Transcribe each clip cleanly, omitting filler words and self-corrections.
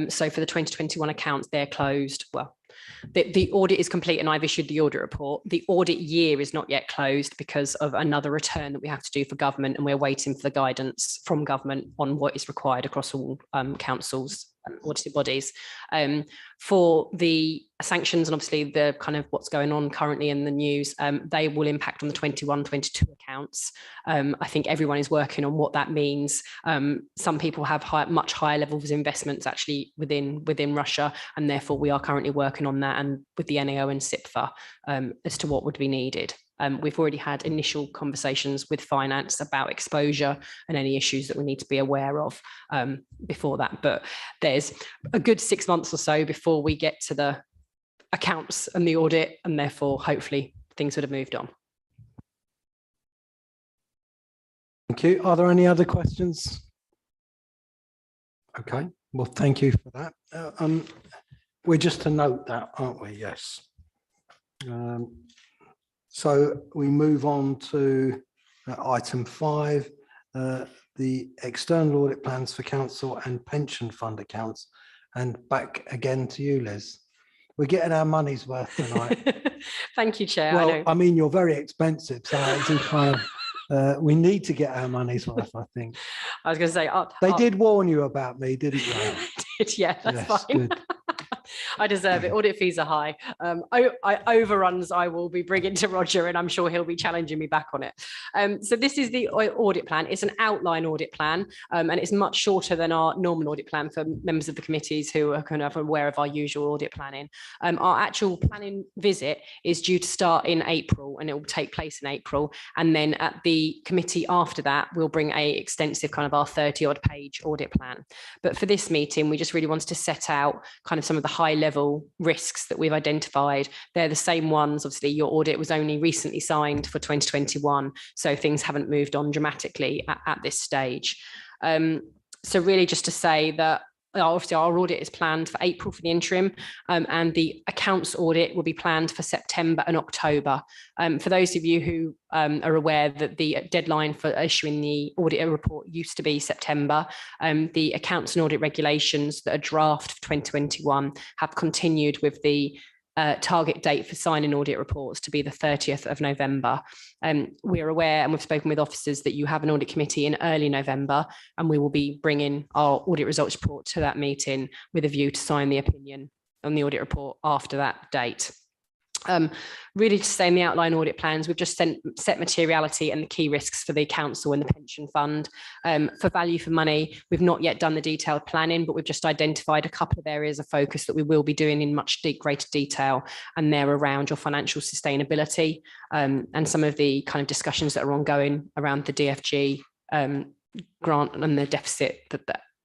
So for the 2021 accounts, they're closed. Well, the audit is complete and I've issued the audit report. The audit year is not yet closed because of another return that we have to do for government, and we're waiting for the guidance from government on what is required across all councils and audited bodies. For the sanctions and obviously the kind of what's going on currently in the news, they will impact on the 21-22 accounts. I think everyone is working on what that means. Some people have much higher levels of investments actually within Russia, and therefore we are currently working on that and with the NAO and SIPFA as to what would be needed. We've already had initial conversations with finance about exposure and any issues that we need to be aware of before that. But there's a good 6 months or so before we get to the accounts and the audit, and therefore hopefully things would have moved on. Thank you. Are there any other questions? Okay, well, thank you for that. We're just to note that, aren't we? Yes. So we move on to item 5, the external audit plans for council and pension fund accounts. And back again to you, Liz. We're getting our money's worth tonight. Thank you, Chair. Well, I mean, you're very expensive, so it's kind of, we need to get our money's worth, I think. I was going to say, they did warn you about me, didn't they? Did, yeah, that's yes, fine. Good. I deserve it. Audit fees are high. Overruns I will be bringing to Roger, and I'm sure he'll be challenging me back on it. So this is the audit plan. It's an outline audit plan, and it's much shorter than our normal audit plan for members of the committees who are kind of aware of our usual audit planning. Our actual planning visit is due to start in April, and it will take place in April. And then at the committee after that, we'll bring a extensive kind of our 30-odd page audit plan. But for this meeting, we just really wanted to set out kind of some of the high level risks that we've identified. They're the same ones. Obviously, your audit was only recently signed for 2021, so things haven't moved on dramatically at this stage. So really just to say that obviously our audit is planned for April for the interim, and the accounts audit will be planned for September and October. For those of you who are aware that the deadline for issuing the audit report used to be September, the accounts and audit regulations that are draft for 2021 have continued with the target date for signing audit reports to be the 30th of November. We are aware, and we've spoken with officers, that you have an audit committee in early November, and we will be bringing our audit results report to that meeting with a view to sign the opinion on the audit report after that date. Really to say in the outline audit plans, we've just set materiality and the key risks for the council and the pension fund. For value for money, we've not yet done the detailed planning, but we've just identified a couple of areas of focus that we will be doing in much greater detail, and they're around your financial sustainability, and some of the kind of discussions that are ongoing around the DFG grant and the deficit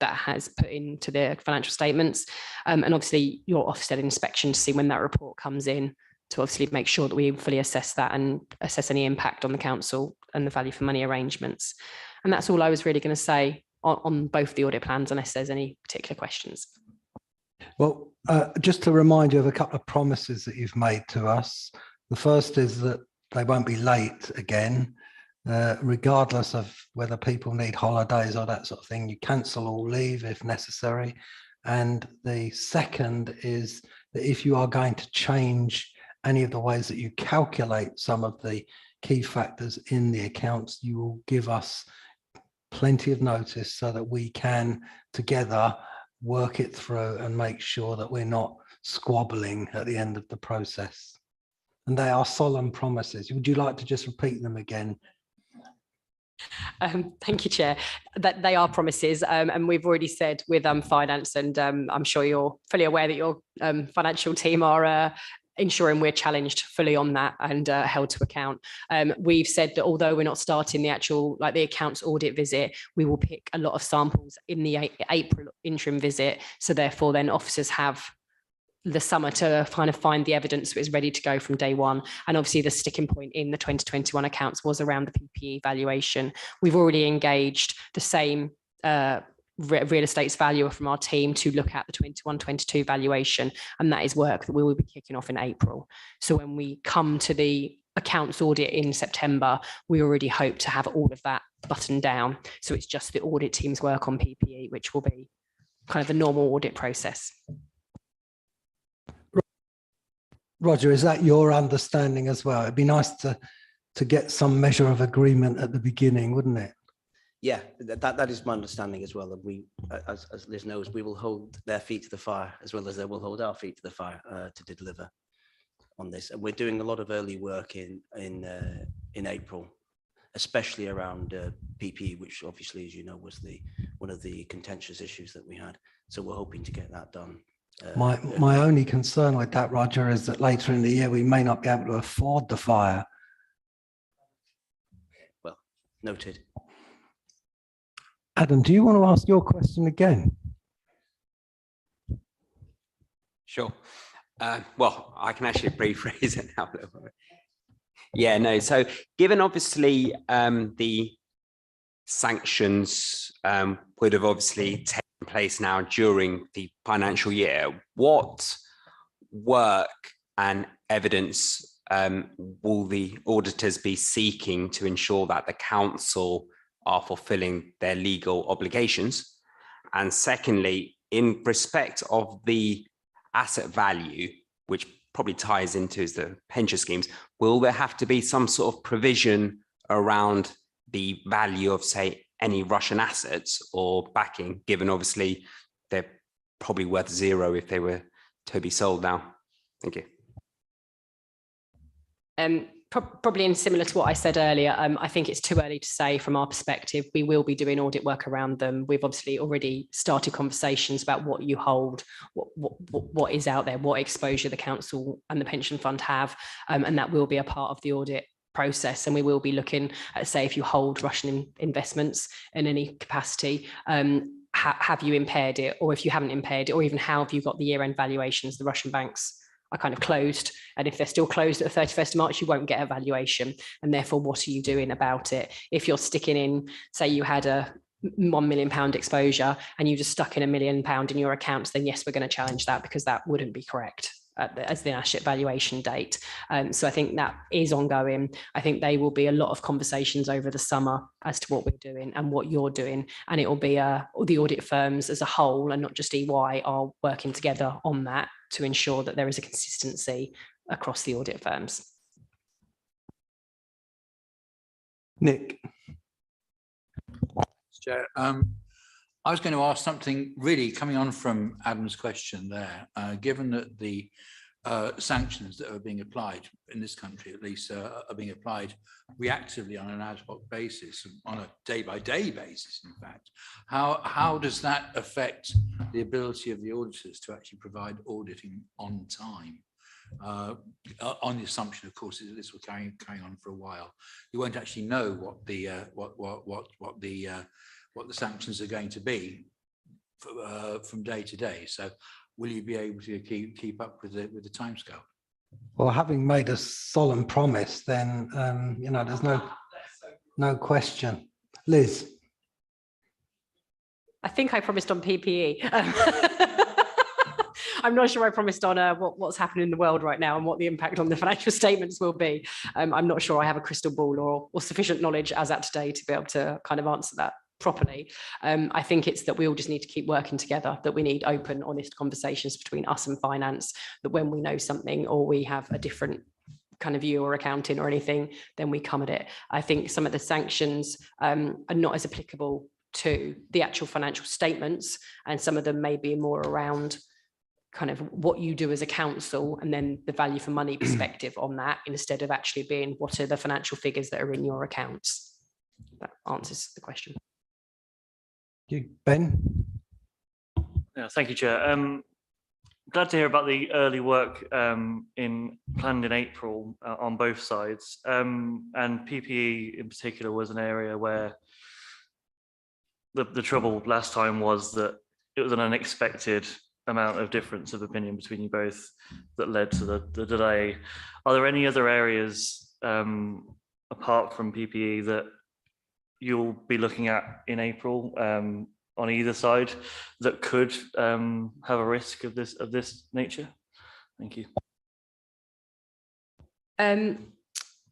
that has put into the financial statements, and obviously your Ofsted inspection to see when that report comes in, to obviously make sure that we fully assess that and assess any impact on the council and the value for money arrangements. And that's all I was really going to say on both the audit plans, unless there's any particular questions. Well, just to remind you of a couple of promises that you've made to us. The first is that they won't be late again, regardless of whether people need holidays or that sort of thing. You cancel all leave if necessary. And the second is that if you are going to change any of the ways that you calculate some of the key factors in the accounts, you will give us plenty of notice so that we can together work it through and make sure that we're not squabbling at the end of the process. And they are solemn promises. Would you like to just repeat them again? Thank you, Chair. That they are promises, and we've already said with finance, and I'm sure you're fully aware that your financial team are ensuring we're challenged fully on that and held to account. We've said that although we're not starting the actual, like the accounts audit visit, we will pick a lot of samples in the April interim visit. So therefore then officers have the summer to kind of find the evidence that is ready to go from day one. And obviously the sticking point in the 2021 accounts was around the PPE valuation. We've already engaged the same real estate's valuer from our team to look at the 21-22 valuation, and that is work that we will be kicking off in April. So when we come to the accounts audit in September, we already hope to have all of that buttoned down. So it's just the audit team's work on PPE, which will be kind of the normal audit process. Roger, is that your understanding as well? It'd be nice to get some measure of agreement at the beginning, wouldn't it? Yeah, that is my understanding as well. And we, as Liz knows, we will hold their feet to the fire as well as they will hold our feet to the fire to deliver on this. And we're doing a lot of early work in April, especially around PPE, which obviously, as you know, was one of the contentious issues that we had. So we're hoping to get that done. My only concern with that, Roger, is that later in the year we may not be able to afford the fire. Well, noted. Adam, do you want to ask your question again? Sure. Well, I can actually rephrase it now. Yeah, no. So given obviously the sanctions would have obviously taken place now during the financial year, what work and evidence will the auditors be seeking to ensure that the council are fulfilling their legal obligations? And secondly, in respect of the asset value, which probably ties into the pension schemes, will there have to be some sort of provision around the value of, say, any Russian assets or backing, given obviously they're probably worth zero if they were to be sold now? Thank you. Probably in similar to what I said earlier, I think it's too early to say from our perspective. We will be doing audit work around them. We've obviously already started conversations about what you hold, what is out there, what exposure the council and the pension fund have, and that will be a part of the audit process. And we will be looking at, say, if you hold Russian investments in any capacity, have you impaired it, or if you haven't impaired it, or even how have you got the year-end valuations? The Russian banks are kind of closed, and if they're still closed at the 31st of March, you won't get a valuation, and therefore what are you doing about it? If you're sticking in, say you had a £1 million exposure and you just stuck in £1 million in your accounts, then yes, we're going to challenge that, because that wouldn't be correct as the asset valuation date. So I think that is ongoing. I think there will be a lot of conversations over the summer as to what we're doing and what you're doing, and it will be the audit firms as a whole, and not just EY, are working together on that to ensure that there is a consistency across the audit firms. Nick. Chair, I was going to ask something really coming on from Adam's question there. Given that the sanctions that are being applied in this country, at least, are being applied reactively on an ad hoc basis, on a day-by-day basis, in fact, how does that affect the ability of the auditors to actually provide auditing on time? On the assumption, of course, that this will carry on for a while, you won't actually know what the sanctions are going to be from day to day. So, will you be able to keep up with the timescale? Well, having made a solemn promise, then you know, there's no question. Liz. I think I promised on PPE. I'm not sure I promised on what's happening in the world right now and what the impact on the financial statements will be. I'm not sure I have a crystal ball or sufficient knowledge as at today to be able to kind of answer that properly. I think it's that we all just need to keep working together, that we need open, honest conversations between us and finance, that when we know something or we have a different kind of view or accounting or anything, then we come at it. I think some of the sanctions are not as applicable to the actual financial statements, and some of them may be more around kind of what you do as a council and then the value for money perspective on that, instead of actually being what are the financial figures that are in your accounts. That answers the question. You, Ben? Yeah, thank you, Chair. Glad to hear about the early work planned in April on both sides. And PPE in particular was an area where the trouble last time was that it was an unexpected amount of difference of opinion between you both that led to the delay. Are there any other areas apart from PPE that you'll be looking at in April on either side that could have a risk of this nature? Thank you.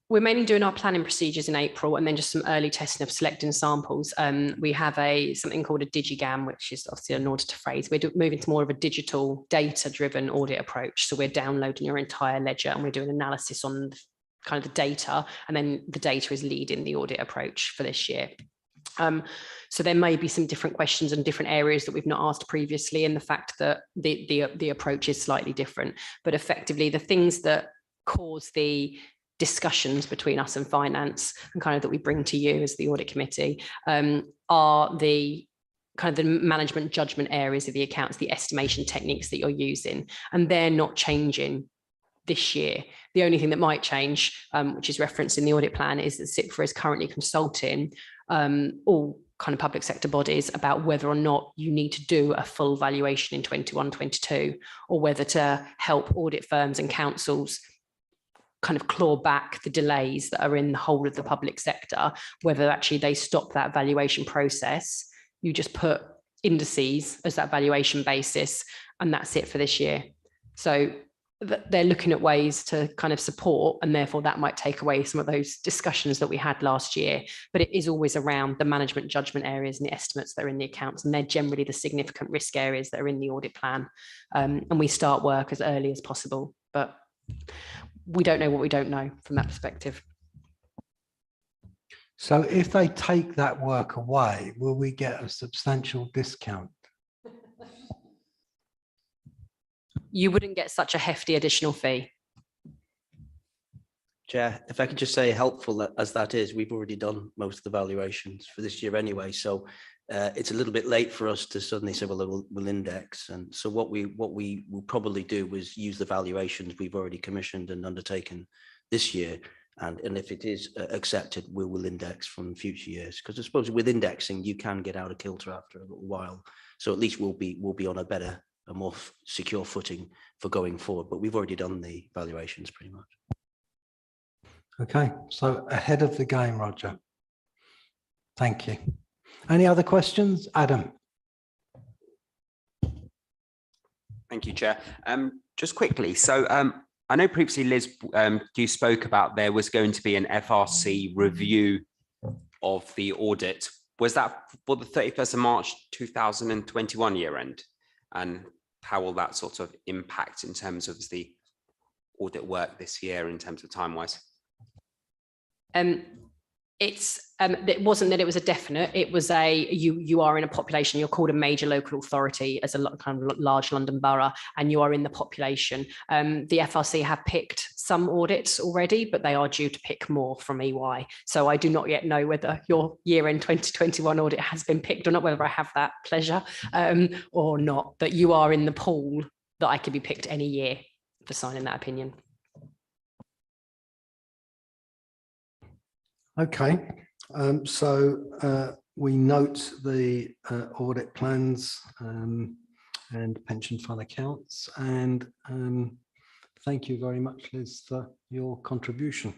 We're mainly doing our planning procedures in April and then just some early testing of selecting samples. We have something called a DigiGAM, which is obviously an auditor phrase. We're moving to more of a digital data-driven audit approach. So we're downloading your entire ledger and we're doing analysis on kind of the data, and then the data is leading the audit approach for this year. So there may be some different questions and different areas that we've not asked previously, and the fact that the approach is slightly different. But effectively, the things that cause the discussions between us and finance and kind of that we bring to you as the audit committee are the kind of the management judgment areas of the accounts, the estimation techniques that you're using, and they're not changing this year. The only thing that might change, which is referenced in the audit plan, is that Cllr is currently consulting all kind of public sector bodies about whether or not you need to do a full valuation in 21-22, or whether to help audit firms and councils kind of claw back the delays that are in the whole of the public sector, whether actually they stop that valuation process. You just put indices as that valuation basis, and that's it for this year. So they're looking at ways to kind of support, and therefore that might take away some of those discussions that we had last year. But it is always around the management judgment areas and the estimates that are in the accounts, and they're generally the significant risk areas that are in the audit plan. And we start work as early as possible, but we don't know what we don't know from that perspective. So if they take that work away, will we get a substantial discount? You wouldn't get such a hefty additional fee. Chair, if I could just say, helpful as that is, we've already done most of the valuations for this year anyway, so it's a little bit late for us to suddenly say, well, we'll index. And so what we will probably do is use the valuations we've already commissioned and undertaken this year, and if it is accepted, we will index from future years, because I suppose with indexing you can get out of kilter after a little while, so at least we'll be on a more secure footing for going forward. But we've already done the valuations pretty much. Okay, so ahead of the game, Roger. Thank you. Any other questions? Adam. Thank you, Chair. Just quickly, so I know previously, Liz, you spoke about there was going to be an FRC review of the audit. Was that for the 31st of March 2021 year end? And how will that sort of impact in terms of the audit work this year in terms of time-wise? It wasn't that it was a definite, it was you are in a population, you're called a major local authority as a kind of large London borough, and you are in the population. The FRC have picked some audits already, but they are due to pick more from EY. So I do not yet know whether your year-end 2021 audit has been picked or not, whether I have that pleasure or not, but you are in the pool that I could be picked any year for signing that opinion. Okay, so we note the audit plans and pension fund accounts, and thank you very much, Liz, for your contribution.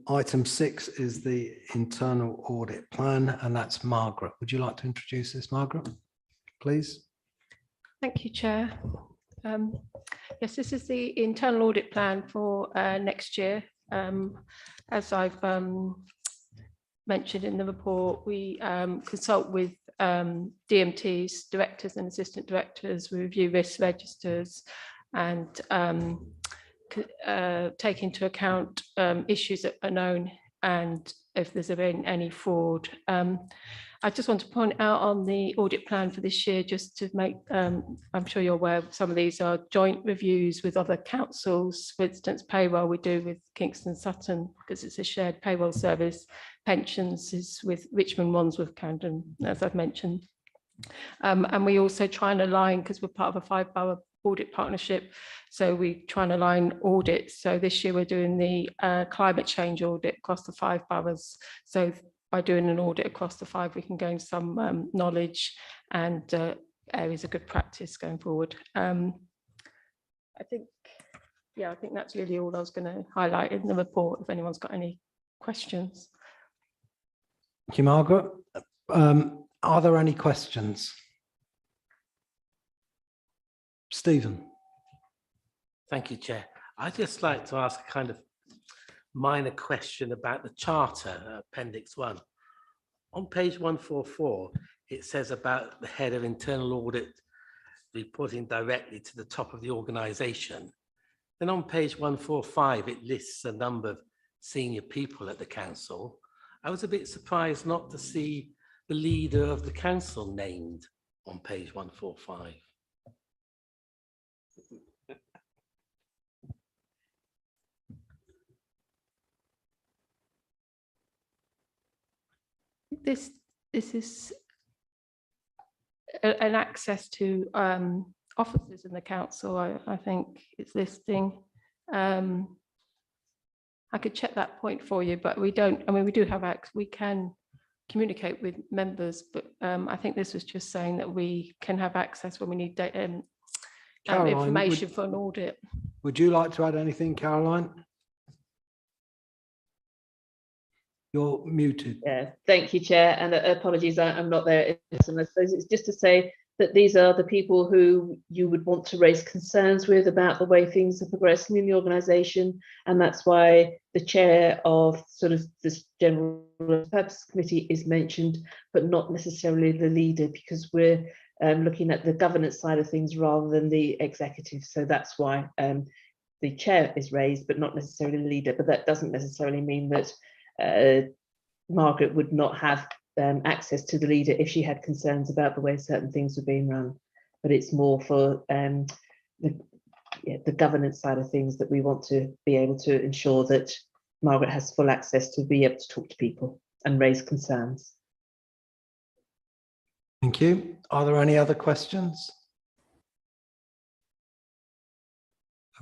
Item 6 is the internal audit plan, and that's Margaret. Would you like to introduce this, Margaret, please? Thank you, Chair. Yes, this is the internal audit plan for next year. As I've mentioned in the report, we consult with DMTs, directors and assistant directors. We review risk registers and take into account issues that are known and if there's been any fraud. I just want to point out on the audit plan for this year, just to make, I'm sure you're aware, some of these are joint reviews with other councils. For instance, payroll we do with Kingston Sutton because it's a shared payroll service. Pensions is with Richmond Wandsworth Camden, as I've mentioned. And we also try and align, because we're part of a 5-borough audit partnership, so we try and align audits. So this year we're doing the climate change audit across the 5 boroughs. So by doing an audit across the 5, we can gain some knowledge and areas of good practice going forward. I think that's really all I was going to highlight in the report, if anyone's got any questions. Thank you, Margaret. Are there any questions? Stephen. Thank you, Chair. I'd just like to ask a kind of minor question about the charter, Appendix 1. On page 144, it says about the head of internal audit reporting directly to the top of the organisation. Then on page 145, it lists a number of senior people at the council. I was a bit surprised not to see the leader of the council named on page 145. This is an access to officers in the council. I think it's listing. I could check that point for you, but we don't. I mean, we do have access. We can communicate with members, but I think this was just saying that we can have access when we need data, information for an audit. Would you like to add anything, Caroline? You're muted. Yeah, thank you, Chair, and apologies, I'm not there. I suppose it's just to say that these are the people who you would want to raise concerns with about the way things are progressing in the organisation, and that's why the chair of sort of this general purpose committee is mentioned, but not necessarily the leader, because we're looking at the governance side of things rather than the executive. So that's why the chair is raised, but not necessarily the leader. But that doesn't necessarily mean that Margaret would not have access to the leader if she had concerns about the way certain things were being run, but it's more for the governance side of things that we want to be able to ensure that Margaret has full access to be able to talk to people and raise concerns. Thank you. Are there any other questions?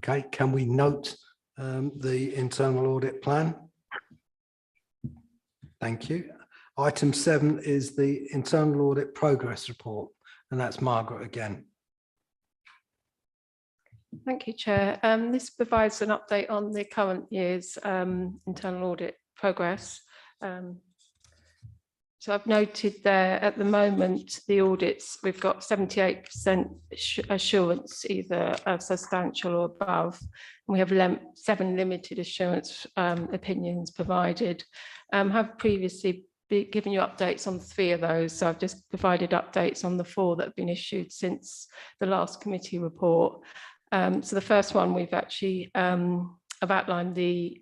Okay, can we note the internal audit plan? Thank you. Item 7 is the internal audit progress report, and that's Margaret again. Thank you, Chair. This provides an update on the current year's internal audit progress. So I've noted there at the moment, the audits, we've got 78% assurance, either substantial or above. And we have 7 limited assurance opinions provided. Have previously given you updates on 3 of those. So I've just provided updates on the 4 that have been issued since the last committee report. So the first one, we've actually I've outlined the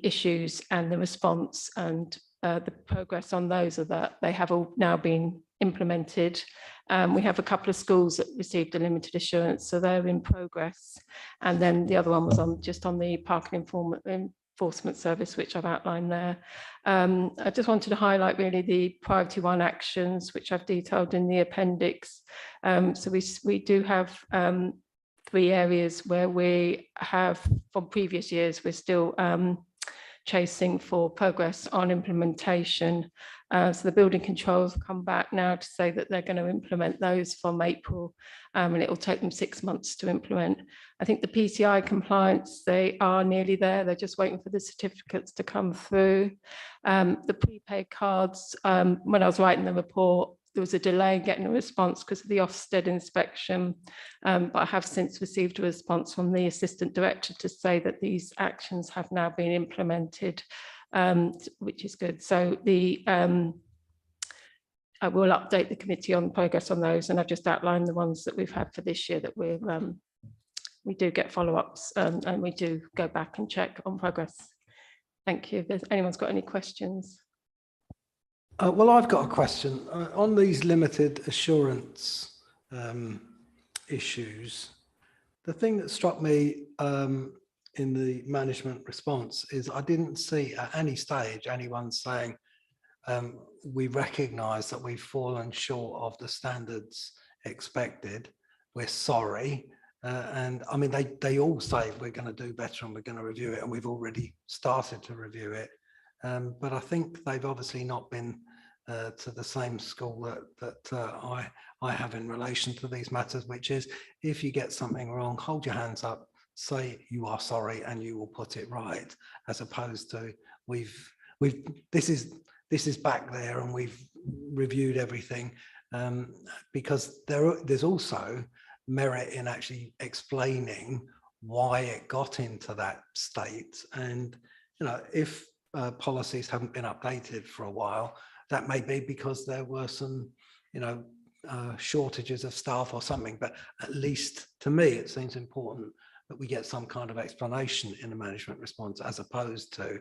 issues and the response, and the progress on those are that they have all now been implemented. We have a couple of schools that received a limited assurance, so they're in progress. And then the other one was just on the parking enforcement service, which I've outlined there. I just wanted to highlight really the priority 1 actions, which I've detailed in the appendix. So we do have 3 areas where we have, from previous years, we're still chasing for progress on implementation. So the building controls have come back now to say that they're going to implement those from April, and it will take them 6 months to implement. I think the PCI compliance, they are nearly there. They're just waiting for the certificates to come through. The prepaid cards, when I was writing the report, there was a delay in getting a response because of the Ofsted inspection, but I have since received a response from the Assistant Director to say that these actions have now been implemented, which is good. So I will update the committee on progress on those, and I've just outlined the ones that we've had for this year that we do get follow-ups, and we do go back and check on progress. Thank you. If anyone's got any questions. Well, I've got a question on these limited assurance issues. The thing that struck me in the management response is I didn't see at any stage anyone saying we recognise that we've fallen short of the standards expected. We're sorry. And I mean, they all say we're going to do better and we're going to review it, and we've already started to review it. But I think they've obviously not been to the same school that I have in relation to these matters, which is if you get something wrong, hold your hands up, say you are sorry, and you will put it right, as opposed to this is back there and we've reviewed everything, because there's also merit in actually explaining why it got into that state. And, if policies haven't been updated for a while, that may be because there were some, shortages of staff or something. But at least to me, it seems important that we get some kind of explanation in the management response, as opposed to,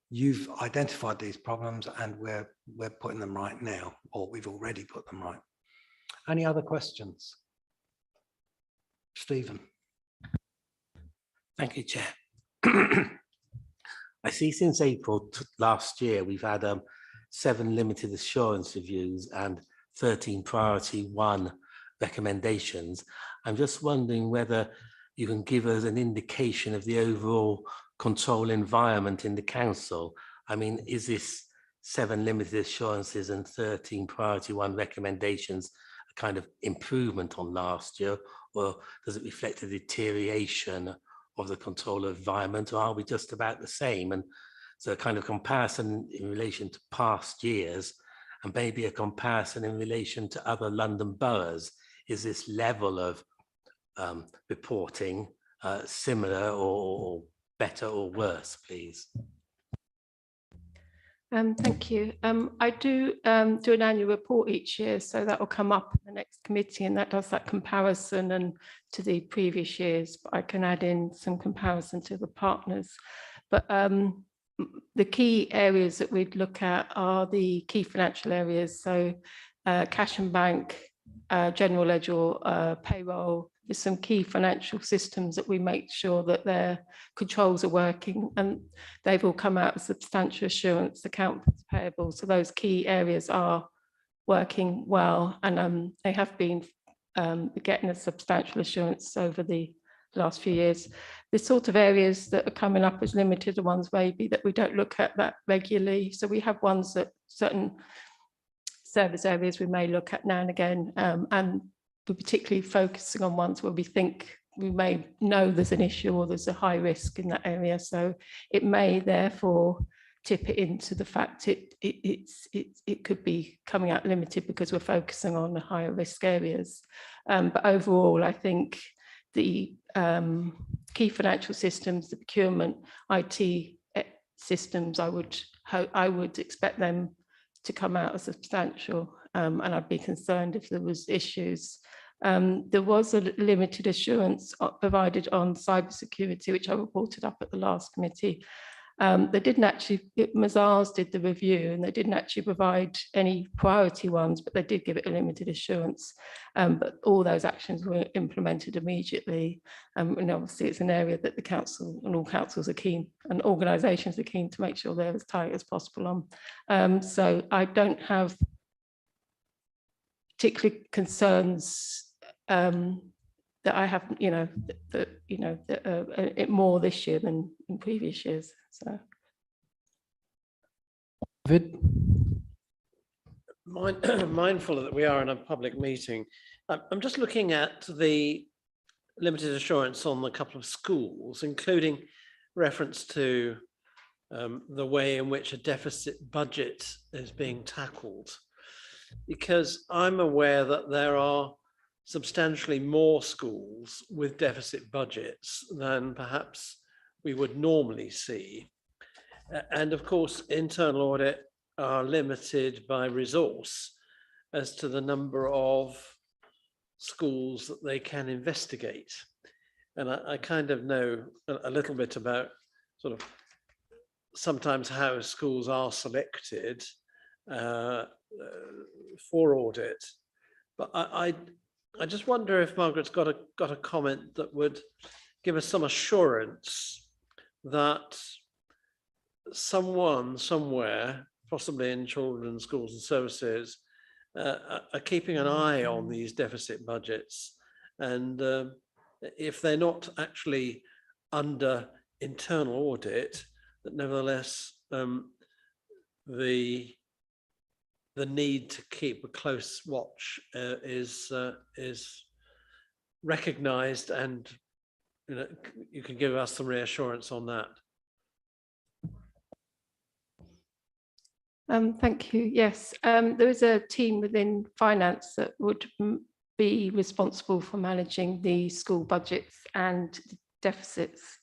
you've identified these problems and we're putting them right now, or we've already put them right. Any other questions? Stephen. Thank you, Chair. I see since April last year, we've had 7 limited assurance reviews and 13 priority 1 recommendations. I'm just wondering whether you can give us an indication of the overall control environment in the council. I mean, is this 7 limited assurances and 13 priority 1 recommendations a kind of improvement on last year, or does it reflect a deterioration of the control environment, or are we just about the same? And so a kind of comparison in relation to past years, and maybe a comparison in relation to other London boroughs. Is this level of reporting similar or better or worse, please? Thank you. I do do an annual report each year, so that will come up in the next committee, and that does that comparison and to the previous years. But I can add in some comparison to the partners. But the key areas that we'd look at are the key financial areas. So cash and bank, general ledger, payroll. There's some key financial systems that we make sure that their controls are working, and they've all come out with substantial assurance, accounts payable. So those key areas are working well, and they have been getting a substantial assurance over the last few years. The sort of areas that are coming up as limited, the ones maybe that we don't look at that regularly. So we have ones that certain service areas we may look at now and again, and we're particularly focusing on ones where we think we may know there's an issue or there's a high risk in that area. So it may therefore tip it into the fact it could be coming out limited because we're focusing on the higher risk areas. But overall, I think the key financial systems, the procurement, IT systems, I would expect them to come out as substantial, and I'd be concerned if there was issues. There was a limited assurance provided on cybersecurity, which I reported up at the last committee. They didn't actually, Mazars did the review, and they didn't actually provide any priority ones, but they did give it a limited assurance. But all those actions were implemented immediately. And obviously it's an area that the council and all councils are keen, and organisations are keen to make sure they're as tight as possible on. So I don't have particularly concerns that I have, more this year than in previous years. So, mindful that we are in a public meeting, I'm just looking at the limited assurance on a couple of schools, including reference to the way in which a deficit budget is being tackled, because I'm aware that there are substantially more schools with deficit budgets than perhaps we would normally see. And of course, internal audit are limited by resource as to the number of schools that they can investigate. And I kind of know a little bit about sort of sometimes how schools are selected for audit. But I just wonder if Margaret's got a comment that would give us some assurance that someone somewhere, possibly in children's schools and services, are keeping an eye on these deficit budgets, and if they're not actually under internal audit, that nevertheless the need to keep a close watch is recognised, and you can give us some reassurance on that. Thank you. Yes, there is a team within finance that would be responsible for managing the school budgets and deficits.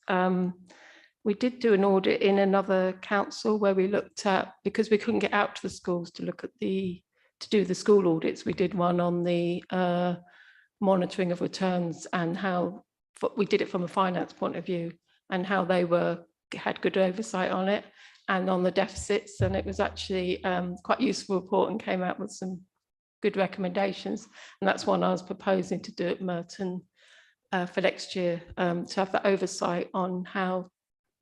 We did do an audit in another council where we looked at, because we couldn't get out to the schools to look at to do the school audits, we did one on the monitoring of returns and how we did it from a finance point of view and how they had good oversight on it and on the deficits. And it was actually quite a useful report and came out with some good recommendations. And that's one I was proposing to do at Merton for next year, to have that oversight on how,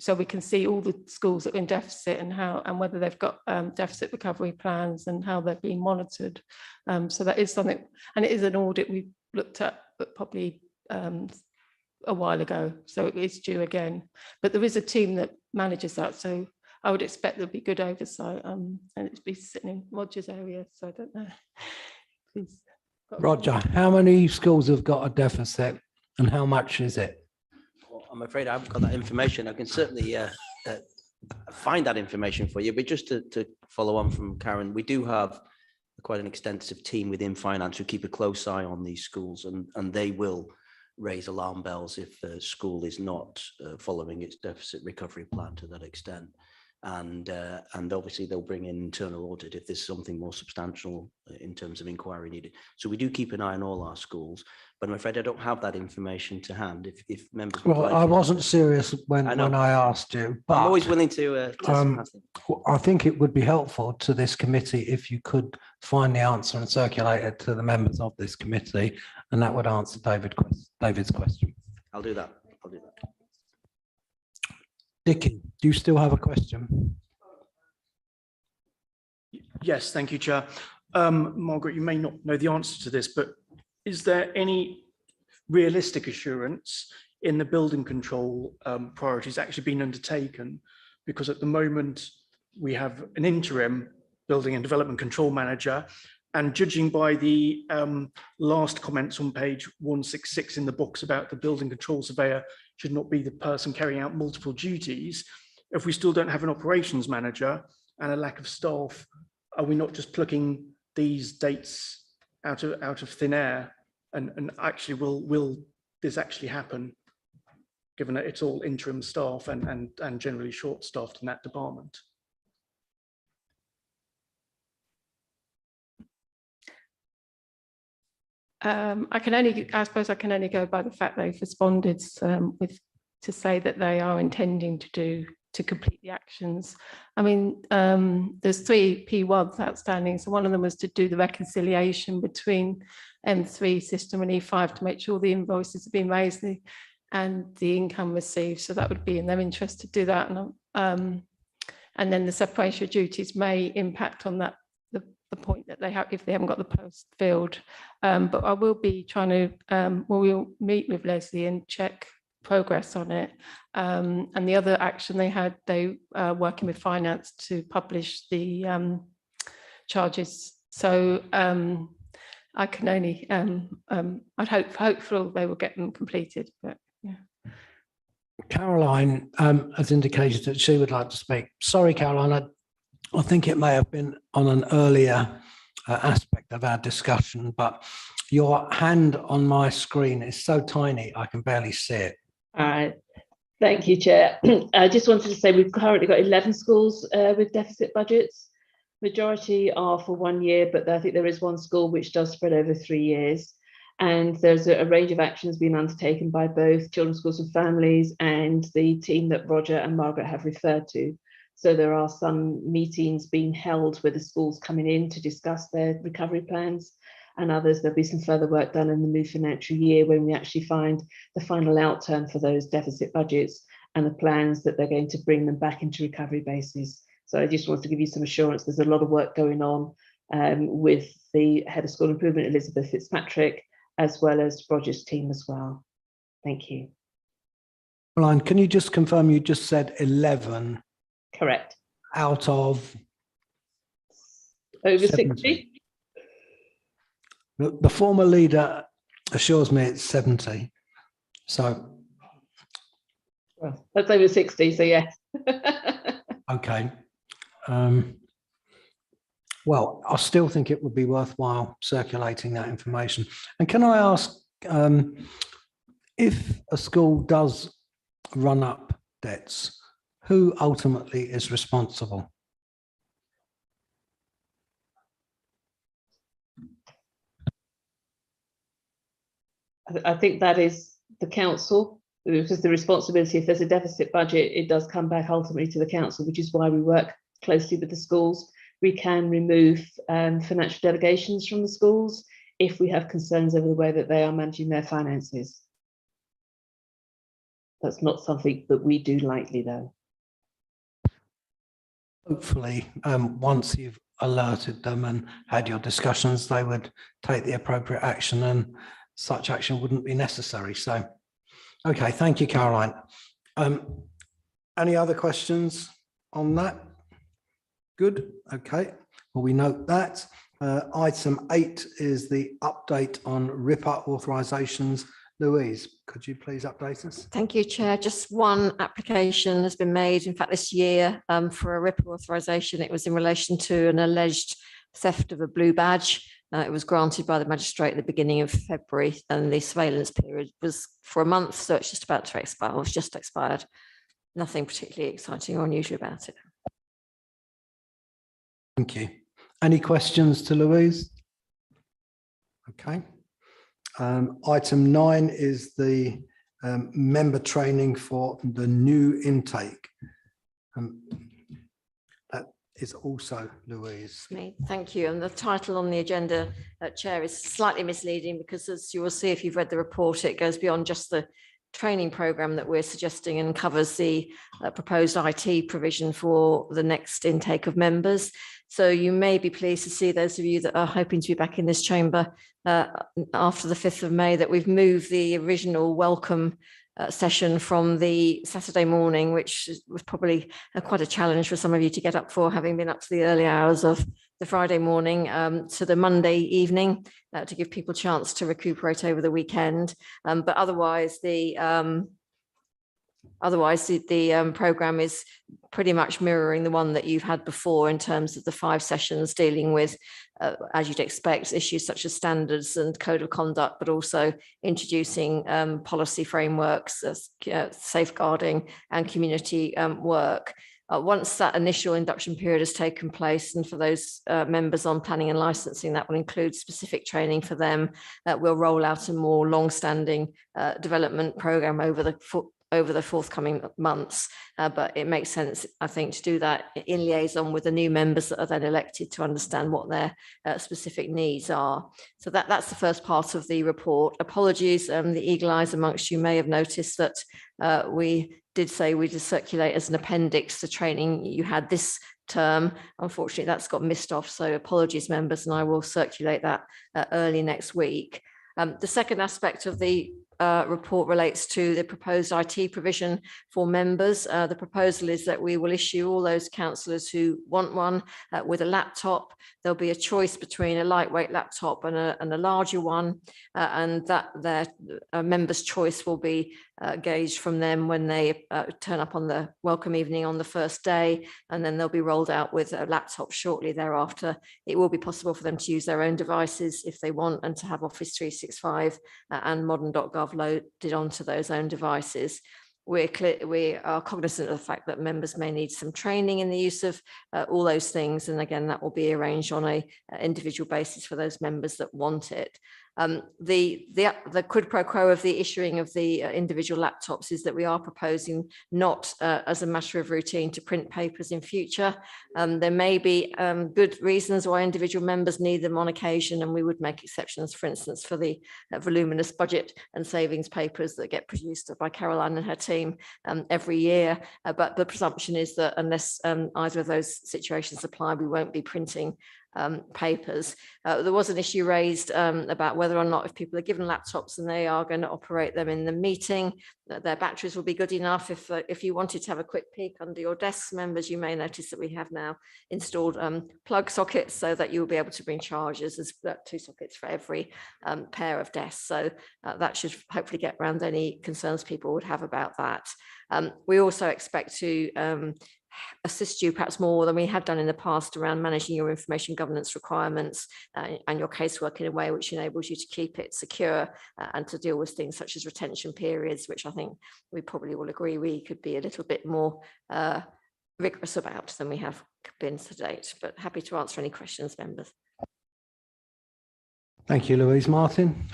so we can see all the schools that are in deficit and whether they've got deficit recovery plans and how they're being monitored. So that is something, and it is an audit we looked at, but probably a while ago. So it is due again. But there is a team that manages that. So I would expect there'll be good oversight, and it'd be sitting in Roger's area. So I don't know. Please. Roger, how many schools have got a deficit and how much is it? Well, I'm afraid I haven't got that information. I can certainly find that information for you, but just to follow on from Karen, we do have quite an extensive team within finance who keep a close eye on these schools, and they will raise alarm bells if a school is not following its deficit recovery plan to that extent. And obviously they'll bring in internal audit if there's something more substantial in terms of inquiry needed. So we do keep an eye on all our schools, but I'm afraid I don't have that information to hand. If members would Well, like I it. wasn't serious when I asked you, but I'm always willing to I think it would be helpful to this committee if you could find the answer and circulate it to the members of this committee, and that would answer David's question. I'll do that. I'll do that. Dickie, do you still have a question? Yes, thank you, Chair. Margaret, you may not know the answer to this, but is there any realistic assurance in the building control priorities actually being undertaken? Because at the moment we have an interim building and development control manager, and judging by the last comments on page 166 in the books about the building control surveyor should not be the person carrying out multiple duties, if we still don't have an operations manager and a lack of staff, are we not just plucking these dates out of thin air? And actually, will this actually happen, given that it's all interim staff and generally short-staffed in that department? I suppose I can only go by the fact they've responded to say that they are intending to complete the actions. I mean, there's 3 P1s outstanding. So one of them was to do the reconciliation between M3 system and E5 to make sure the invoices have been raised and the income received. So that would be in their interest to do that. And then the separation of duties may impact on that, the point that they have if they haven't got the post filled. But I will be trying to, we'll meet with Leslie and check progress on it. And the other action they had, they working with finance to publish the charges. So I can only, I'd hopeful they will get them completed, but yeah. Caroline has indicated that she would like to speak. Sorry, Caroline, I think it may have been on an earlier aspect of our discussion, but your hand on my screen is so tiny, I can barely see it. All right. Thank you, Chair. I just wanted to say we've currently got 11 schools with deficit budgets. Majority are for 1 year, but I think there is one school which does spread over 3 years. And there's a range of actions being undertaken by both Children's Schools and Families and the team that Roger and Margaret have referred to. So there are some meetings being held with the schools coming in to discuss their recovery plans, and others there'll be some further work done in the new financial year when we actually find the final outturn for those deficit budgets and the plans that they're going to bring them back into recovery bases. So I just want to give you some assurance there's a lot of work going on with the Head of School Improvement, Elizabeth Fitzpatrick, as well as Roger's team as well. Thank you. Caroline, can you just confirm you just said 11? Correct. Out of? Over 70. 60? The former leader assures me it's 70. So. Well, that's over 60, so yes. Okay. Well, I still think it would be worthwhile circulating that information. And can I ask, if a school does run up debts, who ultimately is responsible? I think that is the council, because the responsibility, if there's a deficit budget, it does come back ultimately to the council, which is why we work closely with the schools. We can remove financial delegations from the schools if we have concerns over the way that they are managing their finances. That's not something that we do lightly, though. Hopefully, once you've alerted them and had your discussions, they would take the appropriate action and such action wouldn't be necessary. So, okay, thank you, Caroline. Any other questions on that? Good, okay. Well, we note that. Item 8 is the update on RIPA authorisations. Louise, could you please update us? Thank you, Chair. Just one application has been made, in fact, this year for a RIPA authorisation. It was in relation to an alleged theft of a blue badge. It was granted by the magistrate at the beginning of February, and the surveillance period was for a month, so it's just about to expire. It's just expired. Nothing particularly exciting or unusual about it. Thank you. Any questions to Louise? Okay. Item 9 is the member training for the new intake. That is also Louise. Thank you. And the title on the agenda, Chair, is slightly misleading because, as you will see if you've read the report, it goes beyond just the training programme that we're suggesting and covers the proposed IT provision for the next intake of members. So you may be pleased to see, those of you that are hoping to be back in this chamber after the 5th of May, that we've moved the original welcome session from the Saturday morning, which was probably quite a challenge for some of you to get up for, having been up to the early hours of the Friday morning, to the Monday evening to give people a chance to recuperate over the weekend. But otherwise, the programme is pretty much mirroring the one that you've had before in terms of the 5 sessions dealing with, as you'd expect, issues such as standards and code of conduct, but also introducing policy frameworks, safeguarding and community work. Once that initial induction period has taken place, and for those members on planning and licensing, that will include specific training for them. We'll roll out a more long-standing development programme over the forthcoming months, but it makes sense, I think, to do that in liaison with the new members that are then elected to understand what their specific needs are. So that's the first part of the report. Apologies, the eagle eyes amongst you may have noticed that we did say we'd circulate as an appendix the training you had this term. Unfortunately, that's got missed off, so apologies, members, and I will circulate that early next week. The second aspect of the report relates to the proposed IT provision for members. The proposal is that we will issue all those councillors who want one with a laptop. There'll be a choice between a lightweight laptop and a larger one, and that their members' choice will be gauged from them when they turn up on the welcome evening on the first day, and then they'll be rolled out with a laptop shortly thereafter. It will be possible for them to use their own devices if they want, and to have Office 365 and modern.gov loaded onto those own devices. We are cognizant of the fact that members may need some training in the use of all those things, and again that will be arranged on a individual basis for those members that want it. The quid pro quo of the issuing of the individual laptops is that we are proposing not as a matter of routine to print papers in future. There may be good reasons why individual members need them on occasion, and we would make exceptions, for instance, for the voluminous budget and savings papers that get produced by Caroline and her team every year. But the presumption is that unless either of those situations apply, we won't be printing papers. There was an issue raised about whether or not, if people are given laptops and they are going to operate them in the meeting, that their batteries will be good enough. If you wanted to have a quick peek under your desks, members, you may notice that we have now installed plug sockets so that you'll be able to bring chargers. There's 2 sockets for every pair of desks, so that should hopefully get around any concerns people would have about that. We also expect to assist you perhaps more than we have done in the past around managing your information governance requirements and your casework in a way which enables you to keep it secure and to deal with things such as retention periods, which I think we probably will agree we could be a little bit more rigorous about than we have been to date. But happy to answer any questions, members. Thank you, Louise. Martin?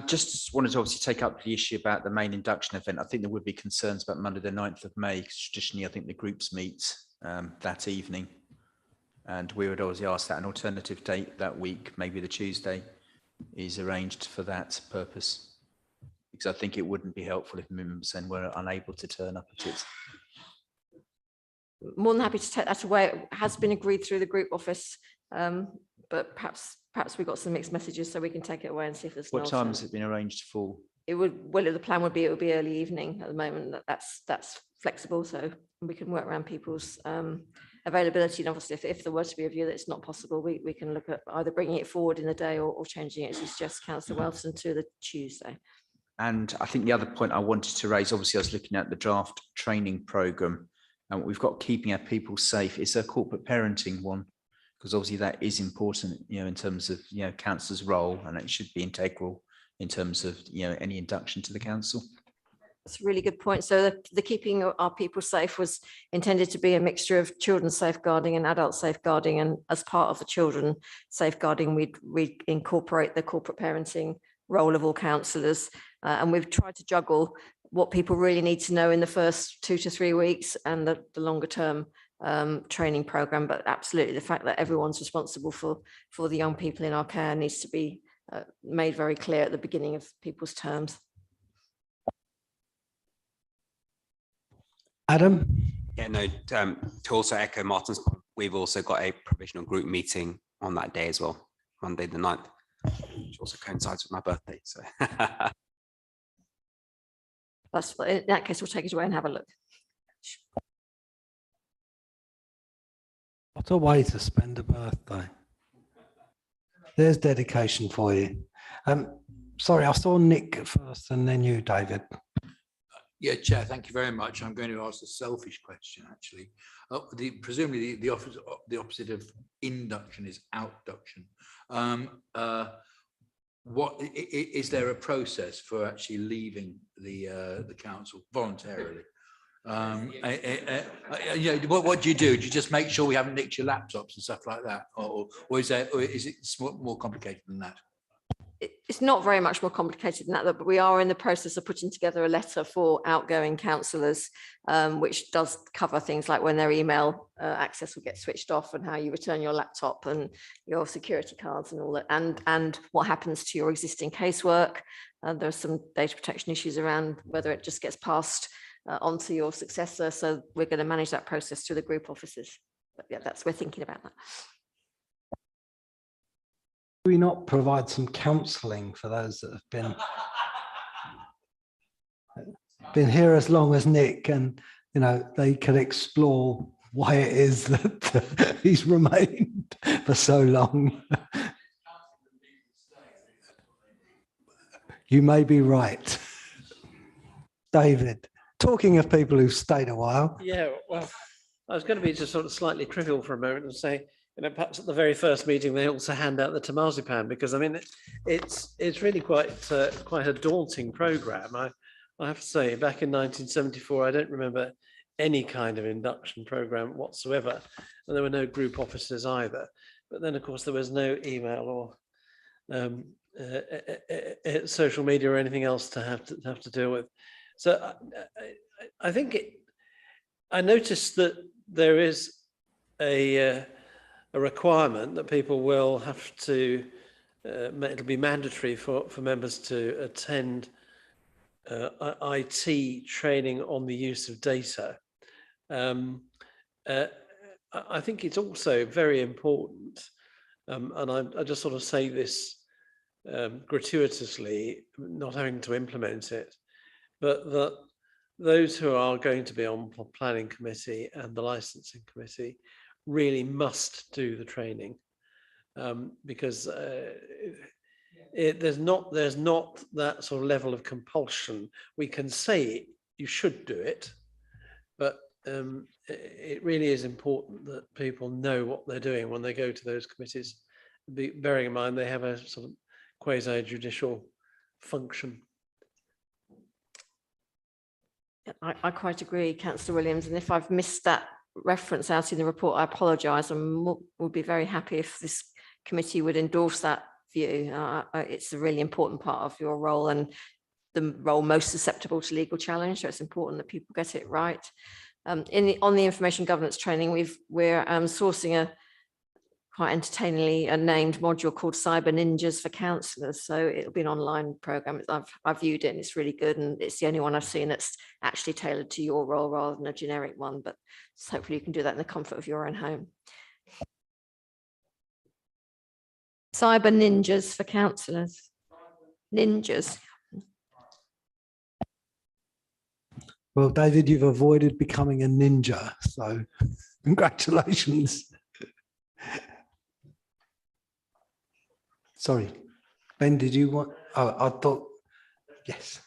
Just wanted to obviously take up the issue about the main induction event. I think there would be concerns about Monday the 9th of May, because traditionally I think the groups meet that evening. And we would obviously ask that an alternative date that week, maybe the Tuesday, is arranged for that purpose. Because I think it wouldn't be helpful if members then were unable to turn up at it. More than happy to take that away. It has been agreed through the group office, but perhaps we got some mixed messages, so we can take it away and see if there's What time has it been arranged for? It would, well, the plan would be, it would be early evening at the moment. That's flexible, so we can work around people's availability. And obviously, if there were to be a view that it's not possible, we can look at either bringing it forward in the day or changing it, as you suggest, Councillor Welton, to the Tuesday. And I think the other point I wanted to raise, obviously I was looking at the draft training programme, and what we've got keeping our people safe is a corporate parenting one, because obviously that is important, you know, in terms of, you know, councillor's role, and it should be integral in terms of, you know, any induction to the council. That's a really good point. So the keeping our people safe was intended to be a mixture of children's safeguarding and adult safeguarding, and as part of the children safeguarding, we'd incorporate the corporate parenting role of all councillors, and we've tried to juggle what people really need to know in the first 2 to 3 weeks and the longer term training program. But absolutely, the fact that everyone's responsible for the young people in our care needs to be made very clear at the beginning of people's terms. Adam? Yeah, no, to also echo Martin's point, we've also got a provisional group meeting on that day as well, Monday the 9th, which also coincides with my birthday. So That's, in that case, we'll take it away and have a look. What a way to spend a birthday. There's dedication for you. Sorry, I saw Nick first and then you, David. Yeah, Chair, thank you very much. I'm going to ask a selfish question, actually. Presumably the opposite of induction is outduction. What is there a process for actually leaving the council voluntarily? Yeah, what do you do? Do you just make sure we haven't nicked your laptops and stuff like that, or is it more complicated than that? It's not very much more complicated than that, but we are in the process of putting together a letter for outgoing councillors, which does cover things like when their email access will get switched off and how you return your laptop and your security cards and all that, and what happens to your existing casework. There are some data protection issues around whether it just gets passed onto your successor. So we're going to manage that process through the group offices. But yeah, we're thinking about that. Do we not provide some counselling for those that have been here as long as Nick, and you know they can explore why it is that he's remained for so long? You may be right. David, talking of people who've stayed a while. Yeah, well, I was going to be just sort of slightly trivial for a moment and say, you know, perhaps at the very first meeting they also hand out the marzipan, because I mean it's really quite a daunting program. I have to say, back in 1974, I don't remember any kind of induction program whatsoever, and there were no group officers either. But then, of course, there was no email or social media or anything else to have to deal with. So I think I noticed that there is a requirement that people will have to, it'll be mandatory for members to attend IT training on the use of data. I think it's also very important, and I just sort of say this gratuitously, not having to implement it, but that those who are going to be on the planning committee and the licensing committee really must do the training, because there's not that sort of level of compulsion. We can say you should do it, but it really is important that people know what they're doing when they go to those committees, bearing in mind they have a sort of quasi-judicial function. I quite agree, Councillor Williams, and if I've missed that reference out in the report, I apologise. I would be very happy if this committee would endorse that view. It's a really important part of your role and the role most susceptible to legal challenge, so it's important that people get it right. On the information governance training, we're sourcing a quite entertainingly named module called Cyber Ninjas for Councillors. So it'll be an online program. I've viewed it and it's really good, and it's the only one I've seen that's actually tailored to your role rather than a generic one. But hopefully you can do that in the comfort of your own home. Cyber Ninjas for Councillors. Ninjas. Well, David, you've avoided becoming a ninja, so congratulations. Sorry, Ben, did you want? Oh, I thought, yes.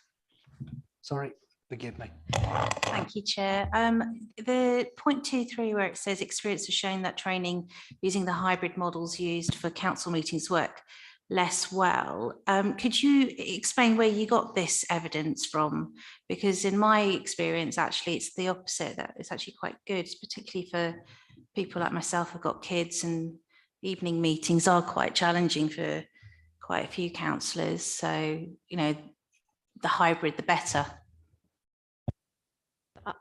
Sorry, forgive me. Thank you, Chair. The point 2.3 where it says experience has shown that training using the hybrid models used for council meetings work less well. Could you explain where you got this evidence from? Because in my experience, actually, it's the opposite, that it's actually quite good, particularly for people like myself who've got kids, and evening meetings are quite challenging for quite a few councillors. So, you know, the hybrid, the better.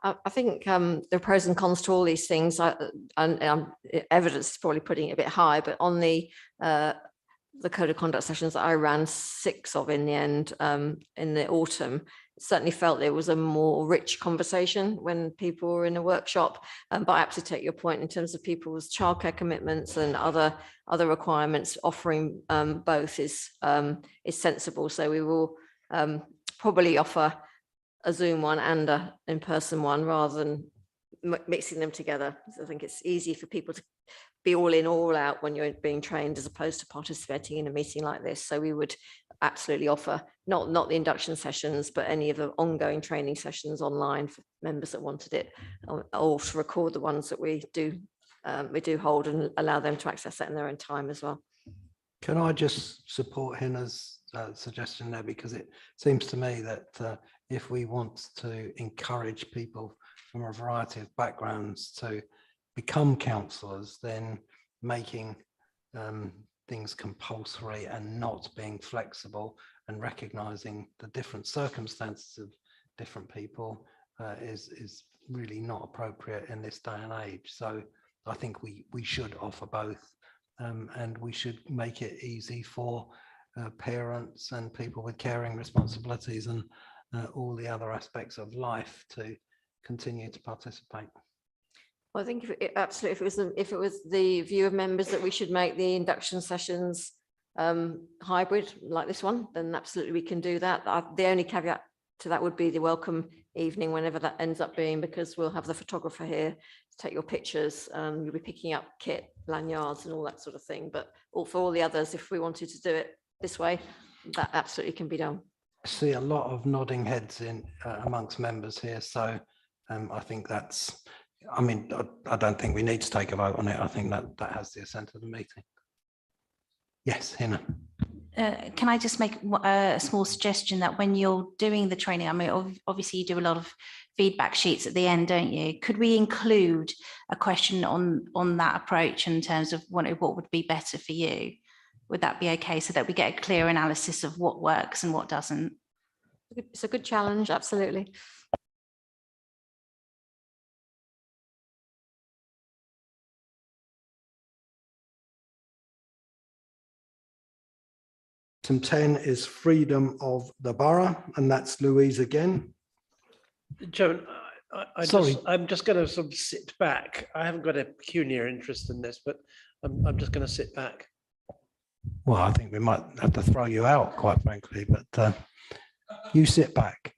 I think there are pros and cons to all these things, and evidence is probably putting it a bit high, but on the code of conduct sessions that I ran 6 of in the end in the autumn, certainly felt there was a more rich conversation when people were in a workshop. But I absolutely take your point in terms of people's childcare commitments and other requirements. Offering both is sensible. So we will probably offer a Zoom one and a in-person one rather than mixing them together. So I think it's easy for people to be all in, all out when you're being trained, as opposed to participating in a meeting like this. So we would absolutely offer not the induction sessions, but any of the ongoing training sessions online for members that wanted it, or to record the ones that we do hold and allow them to access that in their own time as well. Can I just support Hina's suggestion there, because it seems to me that if we want to encourage people from a variety of backgrounds to become councillors, then making things compulsory and not being flexible and recognising the different circumstances of different people is really not appropriate in this day and age. So I think we should offer both, and we should make it easy for parents and people with caring responsibilities and all the other aspects of life to continue to participate. Well, I think absolutely, if it was the view of members that we should make the induction sessions hybrid like this one, then absolutely we can do that. The only caveat to that would be the welcome evening, whenever that ends up being, because we'll have the photographer here to take your pictures. You'll be picking up kit, lanyards and all that sort of thing. But for all the others, if we wanted to do it this way, that absolutely can be done. I see a lot of nodding heads in amongst members here. So I think that's, I mean, I don't think we need to take a vote on it. I think that has the assent of the meeting. Yes, Hina. Can I just make a small suggestion that when you're doing the training, I mean, obviously you do a lot of feedback sheets at the end, don't you? Could we include a question on that approach in terms of what would be better for you? Would that be okay, so that we get a clear analysis of what works and what doesn't? It's a good challenge, absolutely. Item 10 is freedom of the borough, and that's Louise again. Chairman, Sorry. I'm just going to sort of sit back. I haven't got a peculiar interest in this, but I'm just going to sit back. Well, I think we might have to throw you out, quite frankly, but you sit back.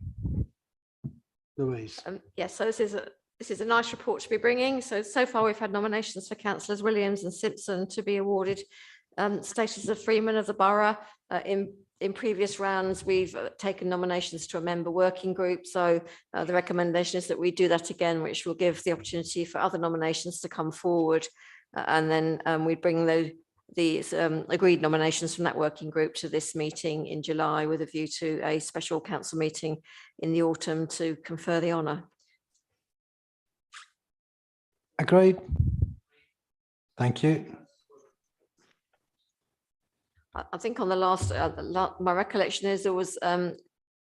Louise. Yes, so this is a nice report to be bringing. So far we've had nominations for councillors Williams and Simpson to be awarded status of Freeman of the Borough in in previous rounds, we've taken nominations to a member working group. So the recommendation is that we do that again, which will give the opportunity for other nominations to come forward. And then we bring these agreed nominations from that working group to this meeting in July with a view to a special council meeting in the autumn to confer the honour. Agreed. Thank you. I think on the last, my recollection is there was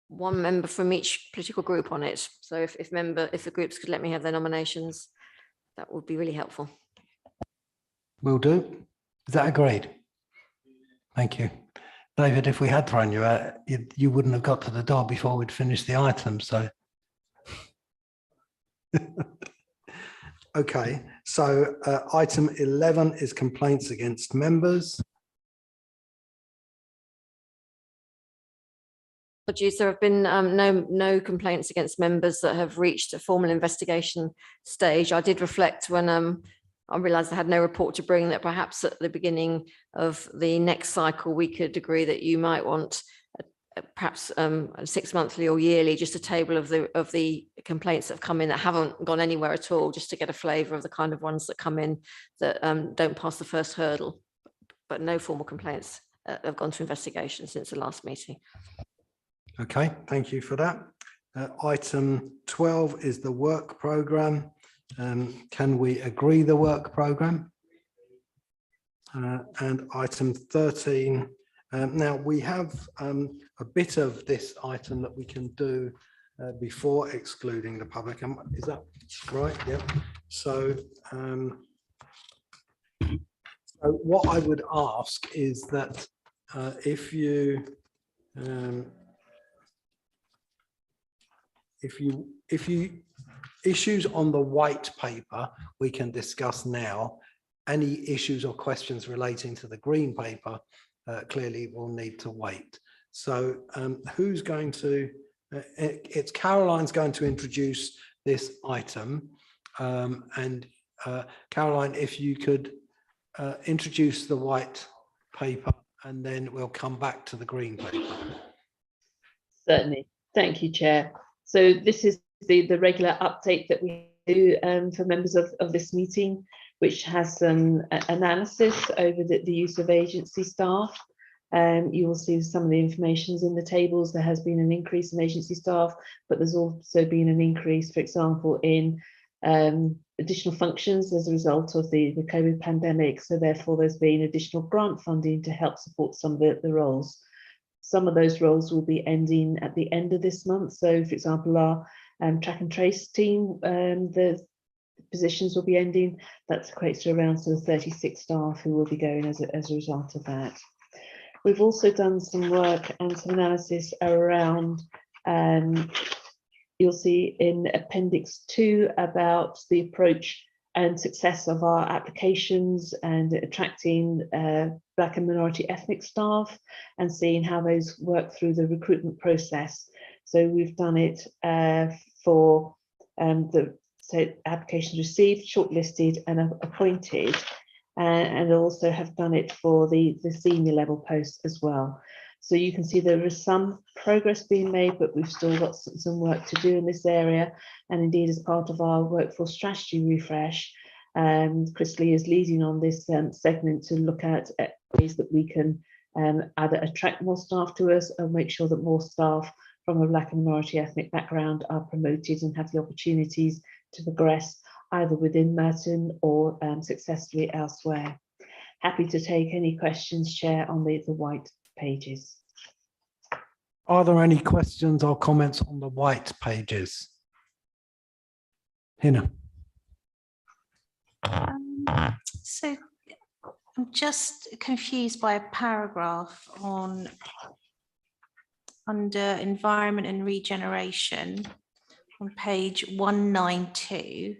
one member from each political group on it. So if the groups could let me have their nominations, that would be really helpful. Will do. Is that agreed? Thank you. David, if we had thrown you out, you wouldn't have got to the door before we'd finished the item, so. Okay, so item 11 is complaints against members. Apologies, there have been no complaints against members that have reached a formal investigation stage. I did reflect when I realised I had no report to bring, that perhaps at the beginning of the next cycle we could agree that you might want perhaps 6 monthly or yearly, just a table of the complaints that have come in that haven't gone anywhere at all, just to get a flavour of the kind of ones that come in that don't pass the first hurdle. But no formal complaints have gone to investigation since the last meeting. Okay, thank you for that. Item 12 is the work programme. Can we agree the work programme? And item 13. Now we have a bit of this item that we can do before excluding the public. Is that right? Yeah. So, so what I would ask is that if you issues on the white paper we can discuss now. Any issues or questions relating to the green paper clearly will need to wait. So who's going to, it's Caroline's going to introduce this item. And Caroline, if you could introduce the white paper and then we'll come back to the green paper. Certainly. Thank you, Chair. So this is the regular update that we do for members of this meeting, which has some analysis over the use of agency staff. You will see some of the information in the tables. There has been an increase in agency staff, but there's also been an increase, for example, in additional functions as a result of the COVID pandemic. So therefore, there's been additional grant funding to help support some of the roles. Some of those roles will be ending at the end of this month. So, for example, our track and trace team, the positions will be ending. That equates to around sort of 36 staff who will be going as a result of that. We've also done some work and some analysis around, you'll see in Appendix 2 about the approach and success of our applications and attracting Black and minority ethnic staff and seeing how those work through the recruitment process. So we've done it for the applications received, shortlisted and appointed, and also have done it for the senior level posts as well. So you can see there is some progress being made, but we've still got some work to do in this area. And indeed, as part of our workforce strategy refresh, Chris Lee is leading on this segment to look at ways that we can either attract more staff to us and make sure that more staff from a Black and minority ethnic background are promoted and have the opportunities to progress either within Merton or successfully elsewhere. Happy to take any questions, Chair, on the white pages. Are there any questions or comments on the white pages? Hina. So I'm just confused by a paragraph under environment and regeneration on page 192,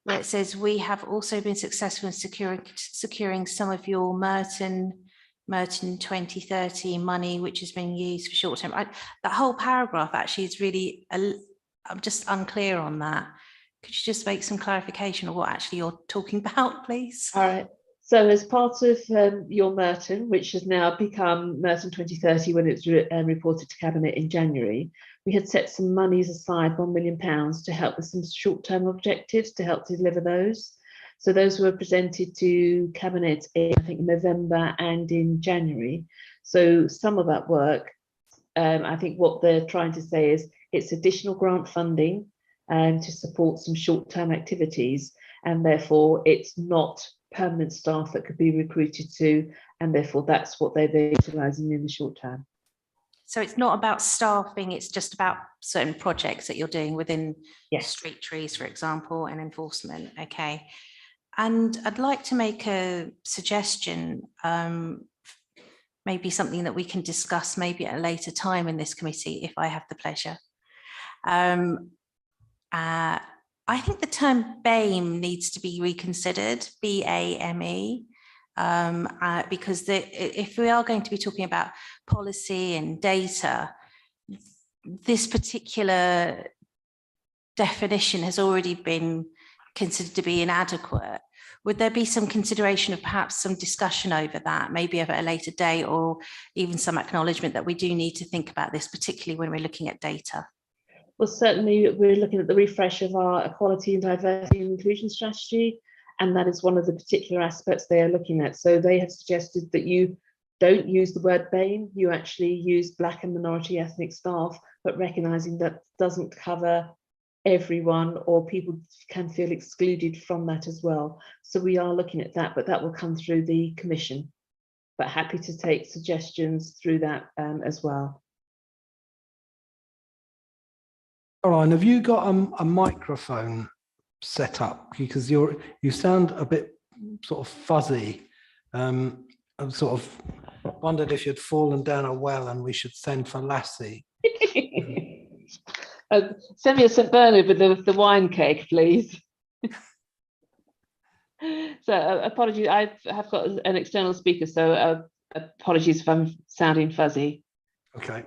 where it says we have also been successful in securing some of your Merton 2030 money, which has been used for short term. That whole paragraph actually is really, I'm just unclear on that. Could you just make some clarification of what actually you're talking about, please? All right. So as part of your Merton, which has now become Merton 2030 when it's reported to Cabinet in January, we had set some monies aside, £1 million, to help with some short-term objectives to help deliver those. So those were presented to Cabinet in, I think, November and in January. So some of that work, I think what they're trying to say is it's additional grant funding to support some short-term activities, and therefore it's not permanent staff that could be recruited to, and therefore that's what they're utilising in the short term. So it's not about staffing, it's just about certain projects that you're doing within street trees, for example, and enforcement. Okay. And I'd like to make a suggestion, maybe something that we can discuss maybe at a later time in this committee, if I have the pleasure. I think the term BAME needs to be reconsidered, BAME, because if we are going to be talking about policy and data, this particular definition has already been considered to be inadequate. Would there be some consideration of perhaps some discussion over that, maybe at a later date, or even some acknowledgement that we do need to think about this, particularly when we're looking at data? Well, certainly we're looking at the refresh of our equality and diversity and inclusion strategy, and that is one of the particular aspects they are looking at. So they have suggested that you don't use the word BAME, you actually use Black and minority ethnic staff, but recognising that doesn't cover everyone, or people can feel excluded from that as well. So we are looking at that, but that will come through the commission, but happy to take suggestions through that as well. Caroline, have you got a microphone set up? Because you sound a bit sort of fuzzy. I sort of wondered if you'd fallen down a well and we should send for Lassie. Send me a St Bernard with the wine cake, please. So apologies, I have got an external speaker, so apologies if I'm sounding fuzzy. Okay.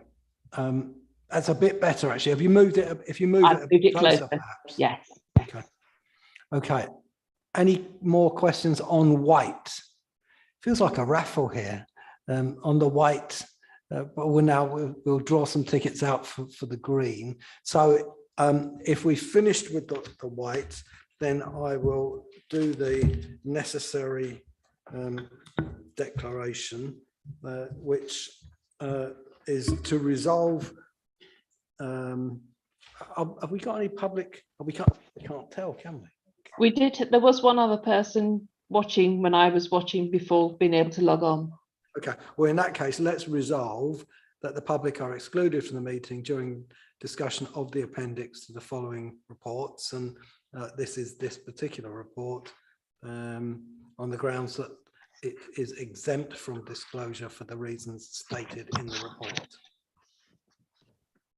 That's a bit better, actually. Have you moved it? If you move it closer, perhaps. Yes. Okay. Okay. Any more questions on white? Feels like a raffle here. On the white, but we'll draw some tickets out for the green. So if we finished with the white, then I will do the necessary declaration, which is to resolve. Have we got any public? We can't tell, can we? We did. There was one other person watching when I was watching before being able to log on. Okay. Well, in that case, let's resolve that the public are excluded from the meeting during discussion of the appendix to the following reports, and this is this particular report on the grounds that it is exempt from disclosure for the reasons stated in the report.